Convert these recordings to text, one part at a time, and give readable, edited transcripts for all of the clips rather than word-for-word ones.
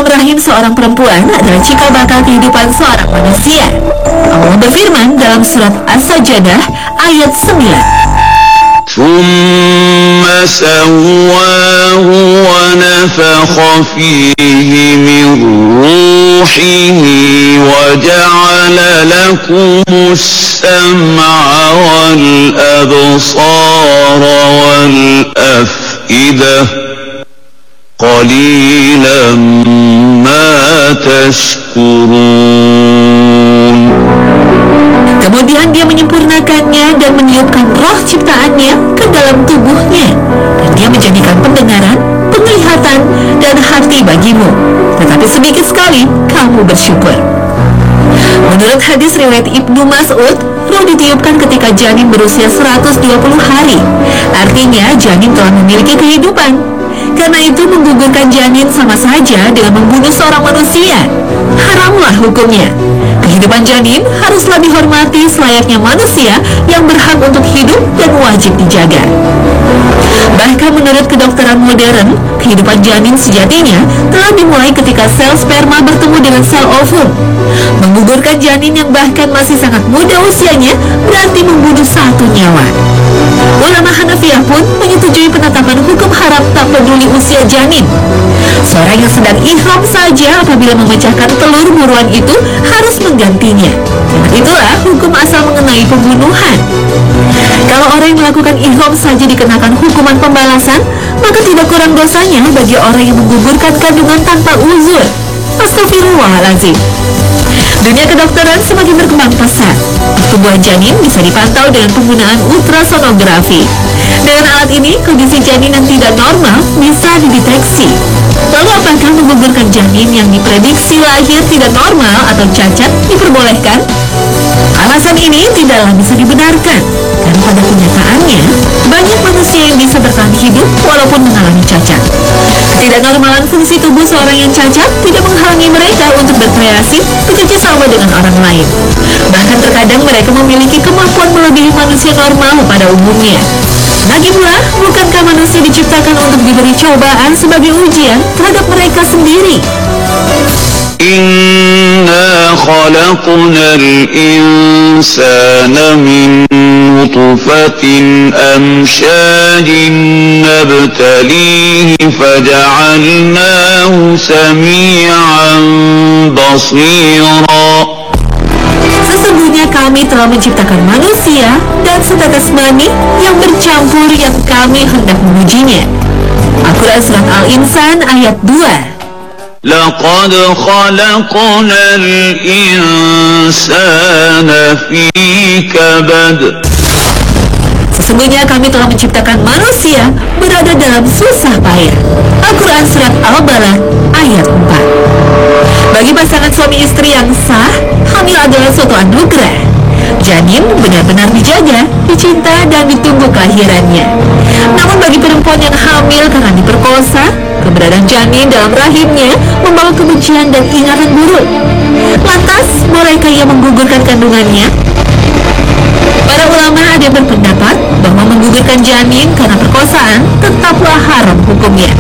dalam rahim seorang perempuan adalah cikal bakal kehidupan seorang manusia. Allah berfirman dalam surat As-Sajdah ayat 9. ثم سواه ونفخ فيه من روحه وجعل لكم السمع والأبصار والأفئدة قليلا ما تشكرون. Kemudian dia menyempurnakannya dan meniupkan roh ciptaannya ke dalam tubuhnya, dan dia menjadikan pendengaran, penglihatan, dan hati bagimu. Tetapi sedikit sekali kamu bersyukur. Menurut hadis riwayat Ibnu Mas'ud, roh ditiupkan ketika janin berusia 120 hari. Artinya janin telah memiliki kehidupan. Karena itu menggugurkan janin sama saja dengan membunuh seorang manusia. Haramlah hukumnya. Kehidupan janin haruslah dihormati selayaknya manusia yang berhak untuk hidup dan wajib dijaga. Bahkan menurut kedokteran modern, kehidupan janin sejatinya telah dimulai ketika sel sperma bertemu dengan sel ovum. Menggugurkan janin yang bahkan masih sangat muda usianya berarti membunuh satu nyawa. Ulama Hanafiyah pun menyetujui penetapan hukum haram tak peduli usia janin. Seorang yang sedang ihram saja apabila memecahkan telur buruan itu harus menggantinya. Itulah hukum asal mengenai pembunuhan. Kalau orang yang melakukan ihram saja dikenakan hukuman pembalasan, maka tidak kurang dosanya bagi orang yang menggugurkan kandungan tanpa uzur. Astagfirullahaladzim. Dunia kedokteran semakin berkembang pesat. Pertumbuhan janin bisa dipantau dengan penggunaan ultrasonografi. Dengan alat ini, kondisi janin yang tidak normal bisa dideteksi. Lalu apakah menggugurkan janin yang diprediksi lahir tidak normal atau cacat diperbolehkan? Alasan ini tidaklah bisa dibenarkan, karena pada kenyataannya banyak manusia yang bisa bertahan hidup walaupun mengalami cacat. Ketidaknormalan fungsi tubuh seorang yang cacat tidak menghalangi mereka untuk berkreasi bekerja sama dengan orang lain. Bahkan terkadang mereka memiliki kemampuan melebihi manusia normal pada umumnya. Lagi pula, bukankah manusia diciptakan untuk diberi cobaan sebagai ujian terhadap mereka sendiri? Inna khalaqnal insana min nutfatin amsyajin nabtalihi faja'alnahu sami'an basira. Sesungguhnya kami telah menciptakan manusia dan setetes mani yang bercampur yang kami hendak mengujinya. Al-Quran Surat Al-Insan ayat 2. لقد خلقنا الإنسان في كبد. Sesungguhnya kami telah menciptakan manusia berada dalam susah payah. Al-Quran Surat Al-Balad ayat 4. Bagi pasangan suami istri yang sah, hamil adalah suatu anugerah. Janin benar-benar dijaga, dicinta, dan ditunggu kelahirannya. Namun bagi perempuan yang hamil karena diperkosa, keberadaan janin dalam rahimnya membawa kebencian dan ingatan buruk. Lantas, bolehkah ia menggugurkan kandungannya? Para ulama ada yang berpendapat bahwa menggugurkan janin karena perkosaan tetaplah haram hukumnya.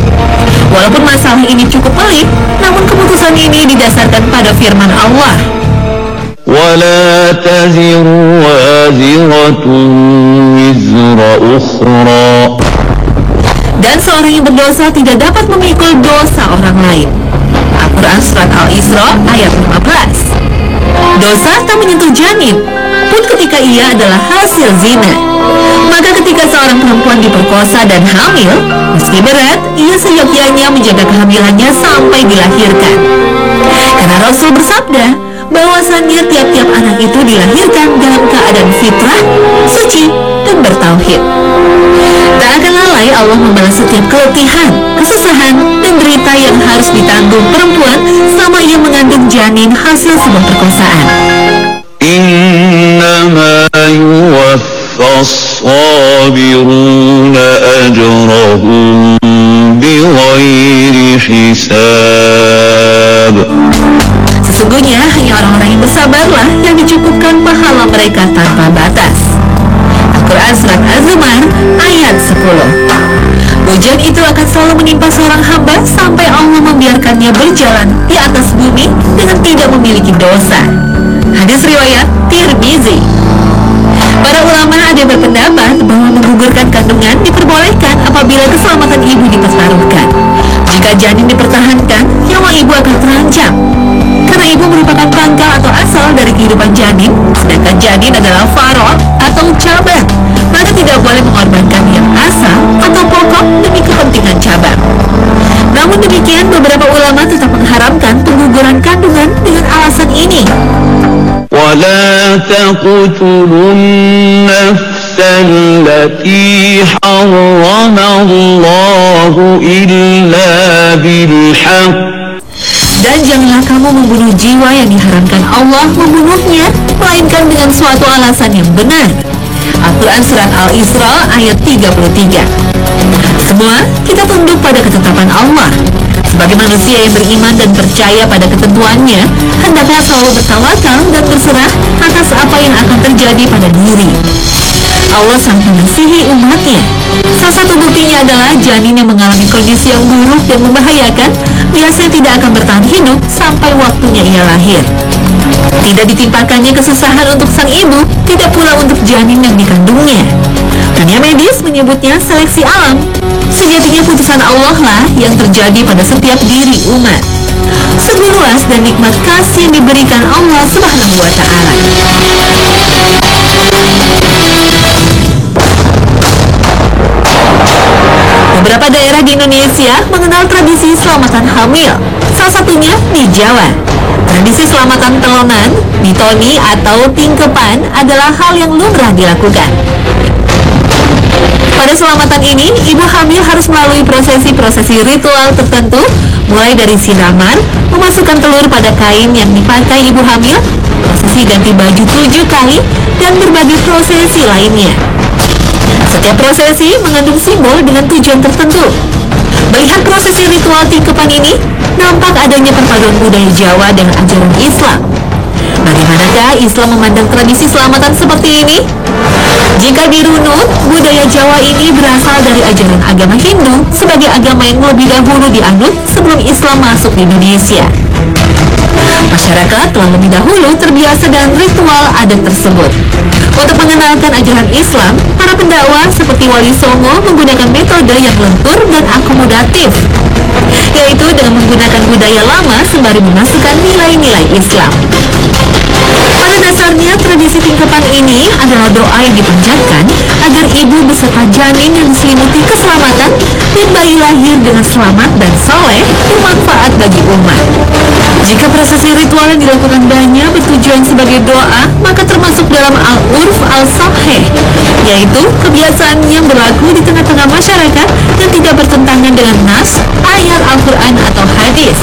Walaupun masalah ini cukup pelik, namun keputusan ini didasarkan pada firman Allah. ولا تزر وازرة وزر أخرى. Dan seorang yang berdosa tidak dapat memikul dosa orang lain. Al-Quran Surat Al-Isra ayat 15. Dosa tak menyentuh janin pun ketika ia adalah hasil zina. Maka ketika seorang perempuan diperkosa dan hamil, meski berat, ia seyogyanya menjaga kehamilannya sampai dilahirkan. Karena Rasul bersabda bahwasannya tiap-tiap anak itu dilahirkan dalam keadaan fitrah, suci, dan bertauhid. Tak akan lalai Allah membalas setiap keletihan, kesusahan, dan derita yang harus ditanggung perempuan selama ia mengandung janin hasil sebuah perkosaan. Innama yuwaffas sabiruna ajrahum bighairi hisab. Sesungguhnya hanya orang-orang yang bersabarlah yang dicukupkan pahala mereka tanpa batas. Al-Quran Surat Az-Zumar ayat 10. Ujian itu akan selalu menimpa seorang hamba sampai Allah Allah membiarkannya berjalan di atas bumi dengan tidak memiliki dosa. Hadis riwayat Tirmizi. Para ulama ada yang berpendapat bahwa menggugurkan kandungan diperbolehkan apabila keselamatan ibu dipertaruhkan. Jika janin dipertahankan, nyawa ibu akan terancam. Karena ibu merupakan pangkal atau asal dari kehidupan janin, sedangkan janin adalah far'o atau cabang, maka tidak boleh mengorbankan yang asal atau pokok demi kepentingan cabang. Namun demikian, beberapa ulama tetap mengharamkan pengguguran kandungan dengan alasan ini. ولا تقتلوا النفس التي حرم الله إلا بالحق. Dan janganlah kamu membunuh jiwa yang diharamkan Allah membunuhnya, melainkan dengan suatu alasan yang benar. Al-Quran Surat Al-Isra ayat 33. Semua kita tunduk pada ketetapan Allah. Sebagai manusia yang beriman dan percaya pada ketentuannya, hendaklah selalu bertawakal dan berserah atas apa yang akan terjadi pada diri. Allah sangat mengasihi umatnya. Salah satu buktinya adalah janin yang mengalami kondisi yang buruk dan membahayakan biasanya tidak akan bertahan hidup sampai waktunya ia lahir. Tidak ditimpakannya kesusahan untuk sang ibu, tidak pula untuk janin yang dikandungnya. Dunia medis menyebutnya seleksi alam. Sejatinya putusan Allah lah yang terjadi pada setiap diri umat. Sungguh luas dan nikmat kasih yang diberikan Allah Subhanahu wa Ta'ala. Beberapa daerah di Indonesia mengenal tradisi selamatan hamil, salah satunya di Jawa. Tradisi selamatan telonan, ditoni atau tingkepan adalah hal yang lumrah dilakukan. Pada selamatan ini, ibu hamil harus melalui prosesi-prosesi ritual tertentu, mulai dari siramar, memasukkan telur pada kain yang dipakai ibu hamil, prosesi ganti baju 7 kali, dan berbagai prosesi lainnya. Setiap prosesi mengandung simbol dengan tujuan tertentu. Melihat prosesi ritual tingkepan ini, nampak adanya perpaduan budaya Jawa dengan ajaran Islam. Bagaimanakah Islam memandang tradisi selamatan seperti ini? Jika dirunut, budaya Jawa ini berasal dari ajaran agama Hindu sebagai agama yang lebih dahulu dianut sebelum Islam masuk di Indonesia. Masyarakat telah lebih dahulu terbiasa dengan ritual adat tersebut. Untuk mengenalkan ajaran Islam, para pendakwah seperti Wali Songo menggunakan metode yang lentur dan akomodatif, yaitu dengan menggunakan budaya lama sembari memasukkan nilai-nilai Islam. Pada dasarnya, tradisi tingkepan ini adalah doa yang dipanjatkan agar ibu beserta janin yang diselimuti keselamatan dan bayi lahir dengan selamat dan soleh bermanfaat bagi umat. Jika prosesi ritual yang dilakukan banyak bertujuan sebagai doa, maka termasuk dalam al-urf al-sahih, yaitu kebiasaan yang berlaku di tengah-tengah masyarakat dan tidak bertentangan dengan nas, ayat Al-Quran atau hadis,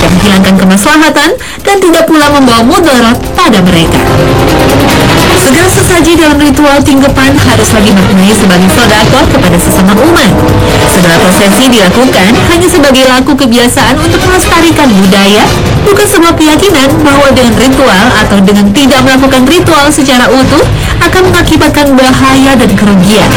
tidak menghilangkan kemaslahatan dan tidak pula membawa mudarat pada mereka. Segala sesaji dalam ritual tingkepan haruslah dimaknai sebagai sedekah kepada sesama umat. Segala prosesi dilakukan hanya sebagai laku kebiasaan untuk melestarikan budaya, bukan sebuah keyakinan bahwa dengan ritual atau dengan tidak melakukan ritual secara utuh akan mengakibatkan bahaya dan kerugian.